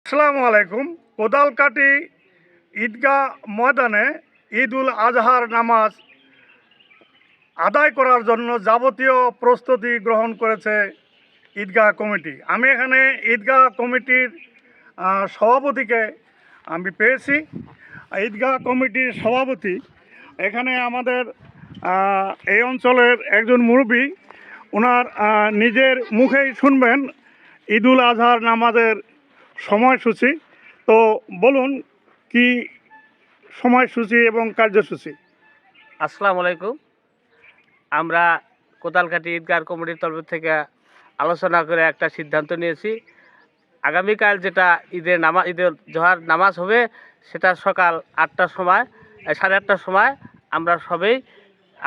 আসসালামু আলাইকুম। কোদালকাটি ঈদগাহ ময়দানে ঈদ উল আজহার নামাজ আদায় করার জন্য যাবতীয় প্রস্তুতি গ্রহণ করেছে ঈদগাহ কমিটি। আমি এখানে ঈদগাহ কমিটির সভাপতিকে আমি পেয়েছি। ঈদগাহ কমিটির সভাপতি এখানে আমাদের এই অঞ্চলের একজন মুরব্বী, ওনার নিজের মুখেই শুনবেন ঈদ উল আজহার নামাজের সময়সূচি। তো বলুন কি সময়সূচি এবং কার্যসূচি। আসসালামু আলাইকুম। আমরা কোদালকাটি ঈদগাহ কমিটির তরফ থেকে আলোচনা করে একটা সিদ্ধান্ত নিয়েছি। আগামীকাল যেটা ঈদের জোহার নামাজ হবে সেটা সকাল 8টার সময়, 8:30টার সময় আমরা সবাই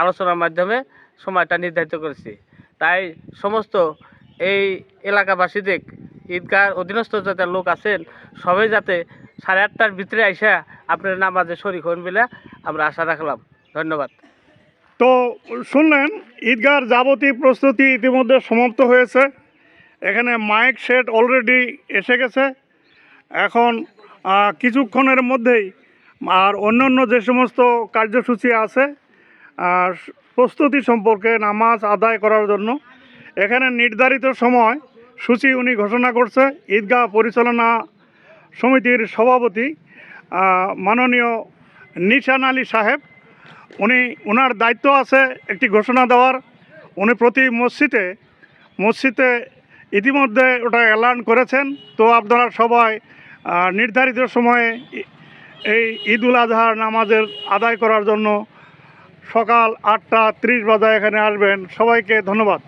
আলোচনার মাধ্যমে সময়টা নির্ধারিত করেছি। তাই সমস্ত এই এলাকাবাসীদের ঈদগাহর অধীনস্থ যাতে লোক আছেন সবাই যাতে 8:30টার ভিতরে আইসা আপনার নামাজে শরীক হন বলে আমরা আশা রাখলাম। ধন্যবাদ। তো শুনলেন ঈদগাহর যাবতীয় প্রস্তুতি ইতিমধ্যে সমাপ্ত হয়েছে। এখানে মাইক সেট অলরেডি এসে গেছে। এখন কিছুক্ষণের মধ্যেই আর অন্যান্য যে সমস্ত কার্যসূচি আছে প্রস্তুতি সম্পর্কে নামাজ আদায় করার জন্য এখানে নির্ধারিত সময় সূচি উনি ঘোষণা করছে। ঈদগাহ পরিচালনা সমিতির সভাপতি মাননীয় নিশান আলী সাহেব, ওনার দায়িত্ব আছে একটি ঘোষণা দেওয়ার। উনি প্রতি মসজিদে ইতিমধ্যে ওটা এলান করেছেন। তো আপনারা সবাই নির্ধারিত সময়ে এই ঈদ উল আজহার নামাজের আদায় করার জন্য সকাল 8:30 বাজে এখানে আসবেন। সবাইকে ধন্যবাদ।